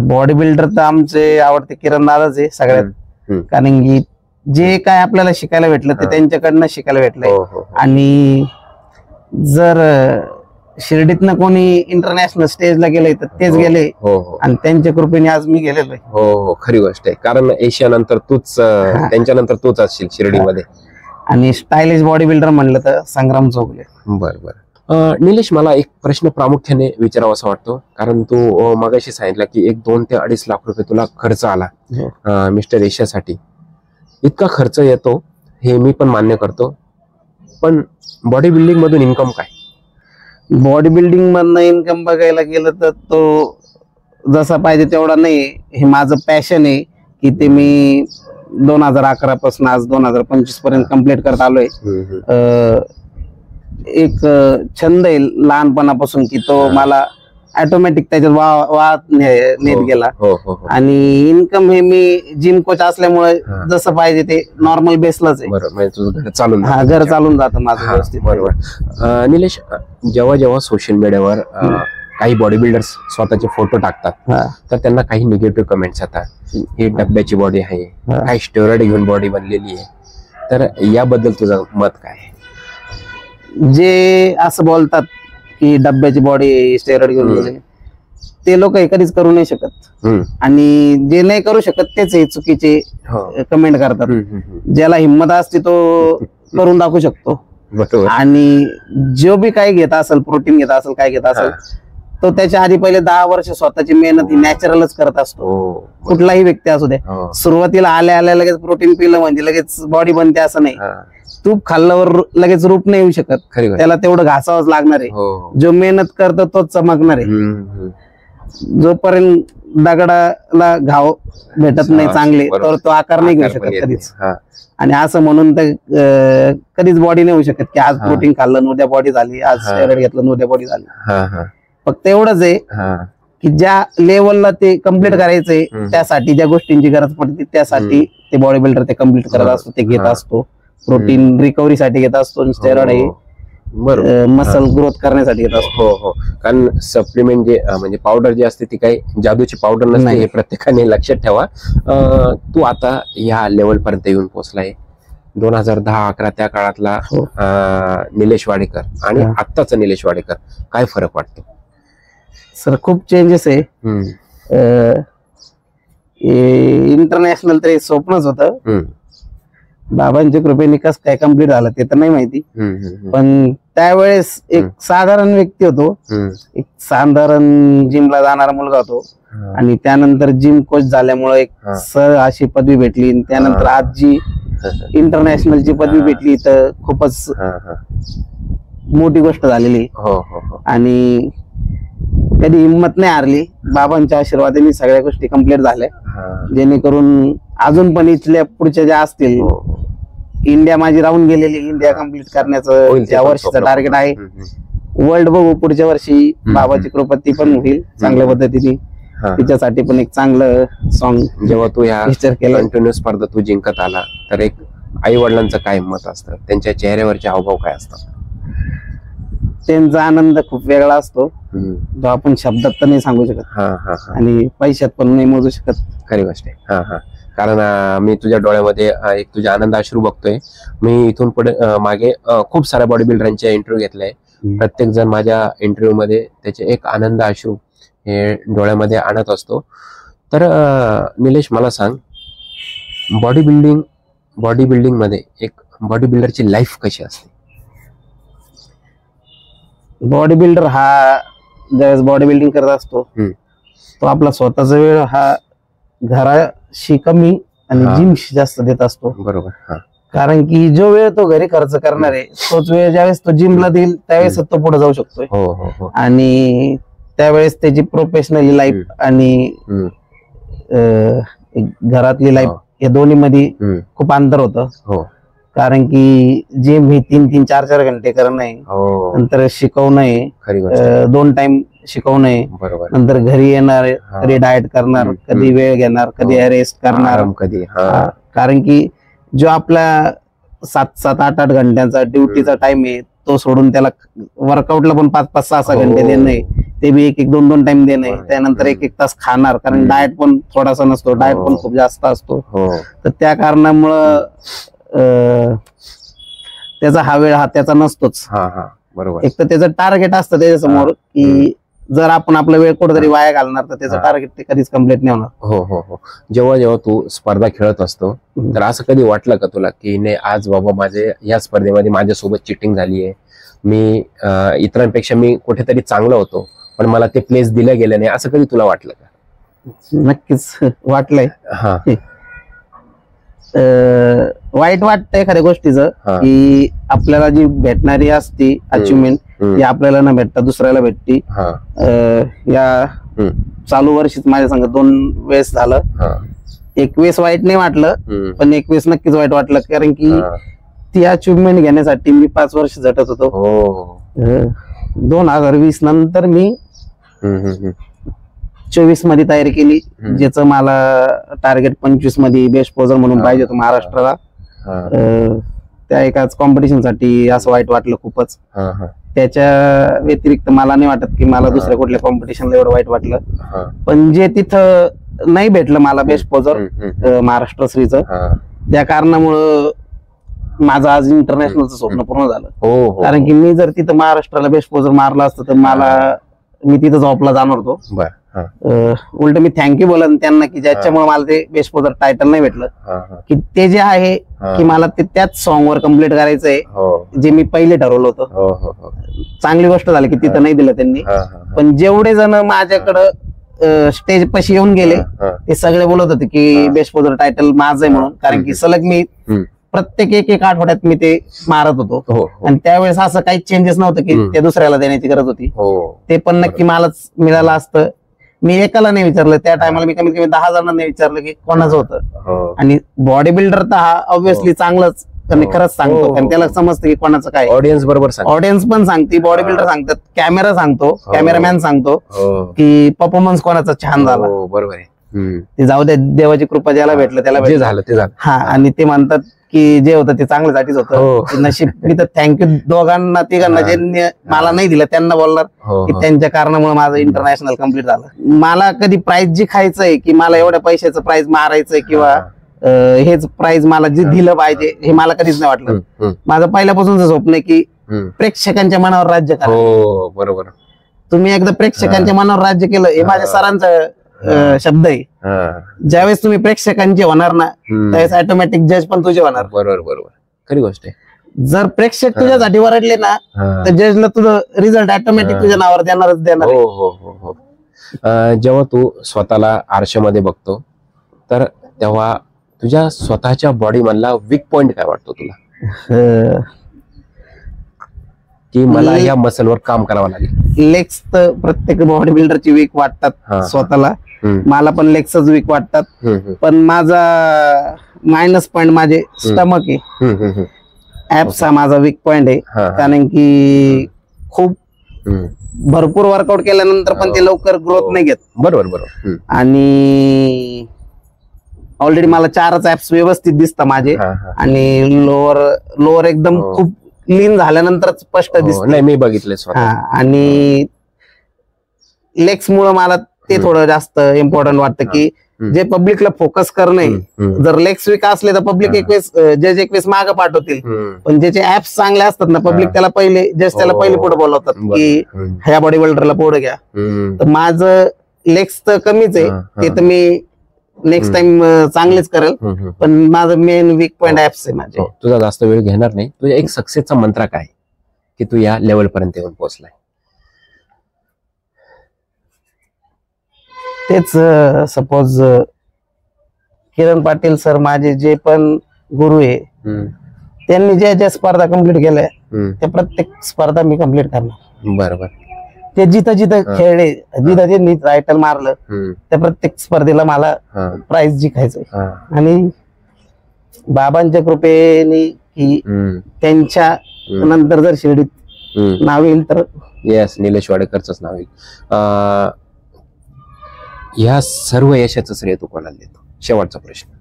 बॉडी बिल्डर तर आमचे आवडते किरण दादाच आहे सगळ्यात, हम्म. कारण की जे काय आपल्याला शिकायला भेटलं ते हा. त्यांच्याकडनं शिकायला भेटलंय. हो, हो, हो. आणि जर शिर्डीतनं कोणी इंटरनॅशनल स्टेजला गेले तर तेच हो, गेले, हो हो आणि त्यांच्या कृपेने आज मी गेलेलो आहे. हो हो, खरी गोष्ट आहे. कारण एशियानंतर तूच त्यांच्यानंतर तूच असशील शिर्डीमध्ये. आणि स्टायलिश बॉडी बिल्डर म्हणलं तर संग्राम चौगले. बर बर. निलेश, मला एक प्रश्न प्रामुख्याने विचारावा असा वाटतो, कारण तू मगाशी सांगितलं की 1-2 ते 2.5 लाख रुपये तुला खर्च आला मिस्टर एशियासाठी. इतका खर्च येतो हे मी पण मान्य करतो, पण बॉडी बिल्डिंग मधून इन्कम काय? बॉडी बिल्डिंग मधनं इन्कम बघायला गेलं तर तो जसा पाहिजे तेवढा नाही. हे माझं पॅशन आहे की ते मी 2011 पासून आज 2025 पर्यंत कम्प्लीट करत आलोय. एक छंद आहे लहानपणापासून की तो मला ऑटोमॅटिक त्याच्यात वाहत नेत गेला. हो हो हो. आणि इन्कम हे मी जिम कोच असल्यामुळे जसं पाहिजे ते नॉर्मल बेसलाच आहे. बरोबर, म्हणजे तुझं घर चालून हा, घर चालून जातं माझं हा, व्यवस्थित. बरोबर. निलेश, जेव्हा जेव्हा सोशल मीडियावर काही बॉडी बिल्डर्स स्वतःचे फोटो टाकतात हा. तर त्यांना काही निगेटिव्ह कमेंट्स येतात. ही डब्याची बॉडी आहे, हा. काही स्टेरॉइड घेऊन बॉडी बनलेली आहे. तर याबद्दल तुझं मत काय आहे? जे असं बोलतात की डब्याची बॉडी स्टेरॉइड घेऊन गेले, ते लोक कधीच करू नाही शकत. आणि जे नाही करू शकत तेच हे चुकीचे कमेंट करतात. ज्याला हिंमत असते तो करून दाखवू शकतो. बरोबर. आणि जो बी काही घेत असेल, प्रोटीन घेत असेल, काय घेत असेल, तो त्याच्या आधी पहिले 10 वर्ष स्वतःची मेहनत ही नॅचरलच करत असतो. कुठलाही व्यक्ती असू दे. सुरुवातीला आल्या आल्या लगेच प्रोटीन पिलं म्हणजे लगेच बॉडी बनते असं नाही. तूप खाल्ल्यावर लगेच रूप नाही येऊ शकत, त्याला तेवढं घासावंच लागणार आहे. जो मेहनत करतो तोच चमकणार आहे. जोपर्यंत दगडाला घाव भेटत नाही चांगले तर तो आकार नाही घेऊ शकत कधीच. आणि असं म्हणून तर कधीच बॉडी नाही होऊ शकत की आज प्रोटीन खाल्लं उद्या बॉडी झाली, आज स्टेरॉइड घेतलं उद्या बॉडी झाली. फक्त एवढंच आहे की ज्या लेवलला ते कम्प्लीट करायचंय त्यासाठी ज्या गोष्टींची गरज पडते त्यासाठी ते बॉडी बिल्डर ते कम्प्लीट करत असतो, ते घेत असतो. प्रोटीन रिकव्हरी साठी घेत असतो, स्टेरॉइड आहे मसल ग्रोथ करण्यासाठी घेत असतो. हो हो, कारण सप्लिमेंट जे म्हणजे पावडर जी असते ती काही जादूची पावडर नसते, हे प्रत्येकाने लक्षात ठेवा. तू आता या लेवल पर्यंत येऊन पोहोचलाय. 2010-11 त्या काळातला निलेश वाडेकर आणि आत्ताचा निलेश वाडेकर, काय फरक वाटतो? सर खूप चेंजेस आहे. इंटरनॅशनल तर स्वप्नच होतं. बाबांच्या कृपेने कसं काय कम्प्लीट झालं ते तर नाही माहिती, पण त्यावेळेस एक साधारण व्यक्ती होतो, एक साधारण जिमला जाणारा मुलगा होतो. आणि त्यानंतर जिम कोच झाल्यामुळे एक सर अशी पदवी भेटली. त्यानंतर आज जी इंटरनॅशनलची पदवी भेटली तर खूपच मोठी गोष्ट झालेली. आणि कधी हिंमत नाही हारली. बाबांच्या आशीर्वादाने सगळ्या गोष्टी कम्प्लीट झाल्या, जेणेकरून अजून पण इथल्या पुढच्या ज्या असतील, इंडिया माझी राहून गेलेली, इंडिया कम्प्लीट करण्याचं या वर्षीचं टार्गेट आहे. वर्ल्ड बघू पुढच्या वर्षी, बाबाची कृपा ती पण होईल चांगल्या पद्धतीने. तिच्यासाठी पण एक चांगलं सॉन्ग जेव्हा तू ह्या कंटिन्यू स्पर्धा तू जिंकत आला तर एक आई वडिलांचं काय मत असतं, त्यांच्या चेहऱ्यावरचे हावभाव काय असतात? त्यांचा आनंद खूप वेगळा असतो, जो आपण शब्दात तर नाही सांगू शकत आणि पैशात पण नाही मोजू शकत. खरी गोष्ट आहे. कारण मी तुझ्या डोळ्यामध्ये एक तुझ्या आनंद अश्रू बघतोय. मी इथून पुढे मागे खूप साऱ्या बॉडी बिल्डरांचे इंटरव्ह्यू घेतलाय. प्रत्येक जण माझ्या इंटरव्ह्यू मध्ये त्याचे एक आनंद अश्रू हे डोळ्यामध्ये आणत असतो. तर निलेश, मला सांग, बॉडी बिल्डिंग मध्ये एक बॉडी बिल्डरची लाईफ कशी असते? बॉडी बिल्डर हा ज्यावेळेस बॉडी बिल्डिंग करत असतो तो आपला स्वतःचा वेळ हा घराशी कमी आणि जिमशी जास्त देत असतो. बरोबर. कारण की जो वेळ तो घरी खर्च करणार आहे तोच वेळ ज्यावेळेस तो जिमला देईल त्यावेळेस तो पुढे जाऊ शकतोय. आणि त्यावेळेस त्याची प्रोफेशनली लाईफ आणि घरातली लाईफ या दोन्ही मध्ये हम्म. खूप अंतर होतं. हो कारण की जे मी 3-3, 4-4 घंटे करणं आहे, हो नंतर शिकवणं आहे, खरी गोष्ट आहे. 2 टाइम शिकवणं आहे, बरोबर. नंतर घरी येणार, हा. कधी डाएट करणार, हम्म, कधी वेळ घेणार, कधी हो. रेस्ट करणार. आराम कधी. हा हा, कारण की जो आपला 7-7, 8-8 घंट्यांचा ड्युटीचा टाइम आहे, तो सोडून त्याला वर्कआउटला पण 5-5, 6-6 घंटे हो. देणं आहे, ते बी 1-1, 2-2 टाइम देणं आहे. बरोबर. त्यानंतर 1-1 तास खाणार, कारण हम्म. डाएट पण थोडासा नसतो, डाएट हो. पण खूप जास्त असतो. हो तर त्या कारणामुळं त्याचा हा वेळ हा त्याचा नसतोच. हा हा बरोबर. एक तर त्याचं टार्गेट असतं त्याच्यासमोर, की जर आपण आपला वेळ कुठेतरी वाया घालणार तर त्याचं हा. टार्गेट ते कधीच कम्प्लीट नाही होणार. हो हो हो. जेव्हा जेव्हा तू स्पर्धा खेळत असतो तर असं कधी वाटलं का तुला की नाही आज बाबा माझे या स्पर्धेमध्ये माझ्यासोबत चिटिंग झाली आहे, मी इतरांपेक्षा मी कुठेतरी चांगला होतो पण मला ते प्लेस दिलं गेलं नाही, असं कधी तुला वाटलं का? नक्कीच वाटलंय. हा वाईट वाटतं एखाद्या गोष्टीचं, हा. की आपल्याला जी भेटणारी असती अचिव्हमेंट हम्म. ती आपल्याला न भेटता दुसऱ्याला भेटती. हा या हम्म. चालू वर्षीच माझ्या संग 2 वेळेस झालं. हा 1 वेळेस वाईट नाही वाटलं, हम्म. पण 1 वेळेस नक्कीच वाईट वाटलं, कारण की हा. ती अचिव्हमेंट घेण्यासाठी मी 5 वर्ष झटत होतो. हो 2020 नंतर मी हम्म, हम्म, हम्म. 24 मध्ये तयारी केली, हम्म. ज्याचं मला टार्गेट 25 मध्ये बेस्ट पोझर म्हणून हा. पाहिजे होतं महाराष्ट्राला. हा, त्या एकाच कॉम्पिटिशन साठी असं वाईट वाटलं खूपच. हा, हा, त्याच्या व्यतिरिक्त मला नाही वाटत की मला हा. दुसऱ्या कुठल्या कॉम्पिटिशनला एवढं वाईट वाटलं. हा. पण जे तिथं नाही भेटलं मला बेस्ट पोझर हम्म, हम्म. महाराष्ट्र श्रीचं, हा. त्या कारणामुळं माझं आज इंटरनॅशनलचं स्वप्न पूर्ण झालं. हो हो कारण की मी जर तिथं महाराष्ट्राला बेस्ट पोझर मारला असतं तर मी तिथं जॉबला जाणार होतो. बर. हा, उलट मी थँक्यू बोलन त्यांना, की ज्याच्यामुळे मला ते बेस्ट पोझर टायटल नाही भेटलं, हा, हा, की ते जे आहे हा. की मला ते त्याच सॉन्ग वर कम्प्लीट करायचंय हो जे मी पहिले ठरवलं होतं. हो हो हो. चांगली गोष्ट झाली की तिथं नाही दिलं त्यांनी. हा, हा, हा. पण जेवढे जण माझ्याकडं स्टेज पाशी येऊन गेले हा, हा. ते सगळे बोलत होते की हा. बेस्ट पोझर टायटल माझं आहे म्हणून, कारण की सलग मी हम्म. प्रत्येक 1-1 आठवड्यात मी ते मारत होतो. हो हो आणि त्यावेळेस असं काही चेंजेस नव्हतं की हम्म. ते दुसऱ्याला देण्याची गरज होती. हो ते पण नक्की मलाच मिळालं असतं. मी एकाला नाही विचारलं त्या टायमाला, मी कमीत कमी 10 जणांना विचारलं की कोणाचं होतं. हो. आणि बॉडी बिल्डर तर हा ऑब्व्हियसली चांगलंच आणि हो. खरंच सांगतो, हो. कारण त्याला समजतं की कोणाचं काय. ऑडियन्स बरोबर सांग. ऑडियन्स पण सांगते, बॉडी बिल्डर सांगतात, कॅमेरा सांगतो, हो. कॅमेरामॅन सांगतो हो की परफॉर्मन्स कोणाचा छान झाला. हो, बरोबर आहे. हम्म. ते जाऊ दे, देवाची कृपा ज्याला भेटलं त्याला जे भेटलं. झालं ते झालं. हा, आणि ते म्हणतात की जे होतं ते चांगल्यासाठीच होतं. हो. ते नशीब. मी तर थँक्यू दोघांना तिघांना हा. ज्यांनी मला नाही दिलं त्यांना बोलणार हो की हो. त्यांच्या कारणामुळे माझं इंटरनॅशनल कम्प्लीट झालं. मला कधी प्राइज जी खायचंय की मला एवढ्या पैशाचं प्राइज मारायचंय किंवा हा. हेच प्राइज मला जे दिलं पाहिजे हे मला कधीच नाही वाटलं. हम्म, हम्म, माझं पहिल्यापासूनच स्वप्न आहे की हम्म. प्रेक्षकांच्या मनावर राज्य करा. हो बरोबर. तुम्ही एकदा प्रेक्षकांच्या मनावर राज्य केलं, हे माझ्या सरांचा शब्द आहे. हा. ज्यावेळेस तुम्ही प्रेक्षकांचे होणार ना, हम्म. त्यावेळेस ऑटोमॅटिक जज पण तुझे होणार. बरोबर बरोबर. खरी गोष्ट आहे. जर प्रेक्षक तुझ्यासाठी वरडले ना हा. तर जजला तुझं रिझल्ट ऑटोमॅटिक हा. तुझ्या नावावर देणार हो आहे. हो हो हो. जेव्हा तू स्वतःला आरशामध्ये बघतो तर तेव्हा तुझ्या स्वतःच्या बॉडी मधला वीक पॉइंट काय वाटतो तुला, अं, की मला या मसलवर काम करावं लागेल? लेग्स तर प्रत्येक बॉडी बिल्डरची वीक हा. वाटतात स्वतःला. हम्म, मला पण लेग्सच वीक वाटतात. हम्म, हम्म, पण माझा मायनस पॉइंट माझे स्टमक आहे. हम्म, हम्म, हम्म. ऍप्स हा माझा वीक पॉइंट आहे. हा. कारण की खूप हम्म. भरपूर वर्कआउट केल्यानंतर पण ते लवकर ग्रोथ नाही घेत. बरोबर बरोबर. हम्म. आणि ऑलरेडी मला 4च ऍप्स व्यवस्थित दिसतात माझे. हा, हा. आणि लोअर एकदम हो. खूप लीन झाल्यानंतर स्पष्ट हो, दिसते. नाही मी बघितले स्वतः. हा, आणि लेग्स मुळे मला ते थोडं जास्त इम्पॉर्टंट वाटतं की हम्म. जे पब्लिकला फोकस करणे. हम्म, हम्म, जर लेग्स वीक असले तर पब्लिक हा. एक वेळेस जज एक वेळेस मागे पाठवतील. हम्म. पण ज्याचे ऍप्स चांगले असतात ना, पब्लिक हा. त्याला पहिले जज त्याला हो. पहिले पुढे बोलवतात बरोबर. की हम्म, ह्या बॉडी बिल्डरला पुढे घ्या. हम्म. तर माझं लेग्स तर कमीच आहे, हा, हा. ते तर मी नेक्स्ट टाइम चांगलेच करेल. हम्म, हम्म. पण माझं मेन वीक पॉइंट ऍप्स आहे माझे. हो, तुझा जास्त वेळ घेणार नाही. तुझ्या एक सक्सेसचा मंत्र काय की तू या लेवल पर्यंत येऊन पोहोचलाय? तेच सपोज किरण पाटील सर माझे जे पण गुरु आहे, हम्म, त्यांनी ज्या ज्या स्पर्धा कम्प्लीट केल्या हम्म. त्या प्रत्येक स्पर्धा मी कम्प्लीट करणार. बरोबर. ते जिथं जिथं हा. खेळले, जिथं त्यांनी टायटल मारलं हम्म, त्या प्रत्येक स्पर्धेला मला हा, प्राइज जिंकायचंय. हा. आणि बाबांच्या कृपेने की त्यांच्या नंतर जर शिर्डीत नाव येईल तर येस, निलेश वाडेकरच नाव येईल. ह्या सर्व यशाचं श्रेय तू कोणाला देतो? शेवटचा प्रश्न.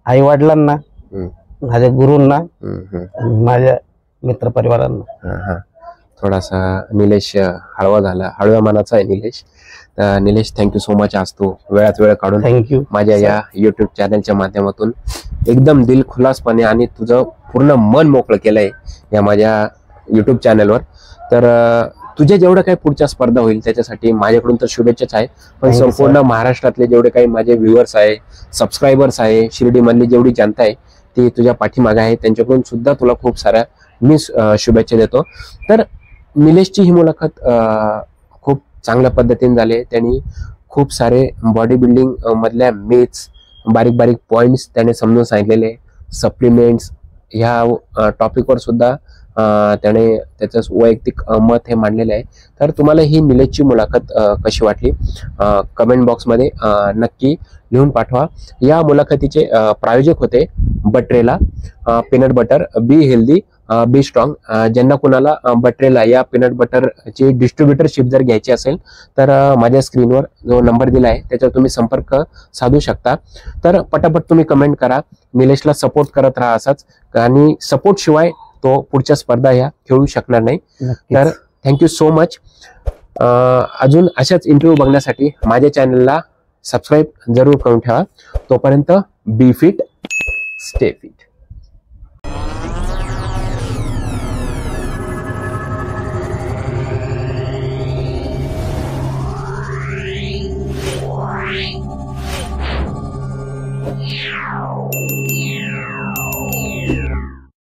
आई वडिलांना, माझ्या गुरूंना, माझ्या मित्र परिवारांना. थोडासा निलेश हळवा झाला, हळव्या मनाचा आहे Nilesh. Nilesh, thank you so much. आज तू वेळात वेळ काढून थँक्यू माझ्या या युट्यूब चॅनलच्या माध्यमातून एकदम दिलखुलासपणे आणि तुझं पूर्ण मन मोकळं केलंय या माझ्या युट्यूब चॅनलवर. तर तुझ्या जेवढं काही पुढच्या स्पर्धा होईल त्याच्यासाठी माझ्याकडून तर शुभेच्छाच आहे. पण संपूर्ण महाराष्ट्रातले जेवढे काही माझे व्ह्युअर्स आहे, सबस्क्रायबर्स आहे, शिर्डीमधली जेवढी जनता आहे ती तुझ्या पाठीमागे आहे, त्यांच्याकडून सुद्धा तुला खूप साऱ्या मी शुभेच्छा देतो. तर निलेशची ही मुलाखत खूप चांगल्या पद्धतीने झाली. त्यांनी खूप सारे बॉडी बिल्डिंग मधल्या मिथ्स, बारीक बारीक पॉइंट्स त्याने समजून सांगितलेले. सप्लिमेंट्स ह्या टॉपिकवर सुद्धा त्याने त्याचं वैयक्तिक मत हे मांडलेलं आहे. तर तुम्हाला ही निलेशची मुलाखत कशी वाटली कमेंट बॉक्समध्ये नक्की लिहून पाठवा. या मुलाखतीचे प्रायोजक होते Butrella peanut butter, be healthy be strong. ज्यांना कुणाला बट्रेला या पीनट बटरची डिस्ट्रीब्युटरशिप जर घ्यायची असेल तर माझ्या स्क्रीनवर जो नंबर दिला आहे त्याच्यावर तुम्ही संपर्क साधू शकता. तर पटापट तुम्ही कमेंट करा, निलेशला सपोर्ट करत राहा असाच, आणि सपोर्ट शिवाय तो पुढच्या स्पर्धा ह्या खेळू शकणार नाही. तर थँक्यू सो मच. अजून अशाच इंटरव्ह्यू बघण्यासाठी माझ्या चॅनलला सबस्क्राईब जरूर करून ठेवा. तोपर्यंत बी फिट, स्टे फिट.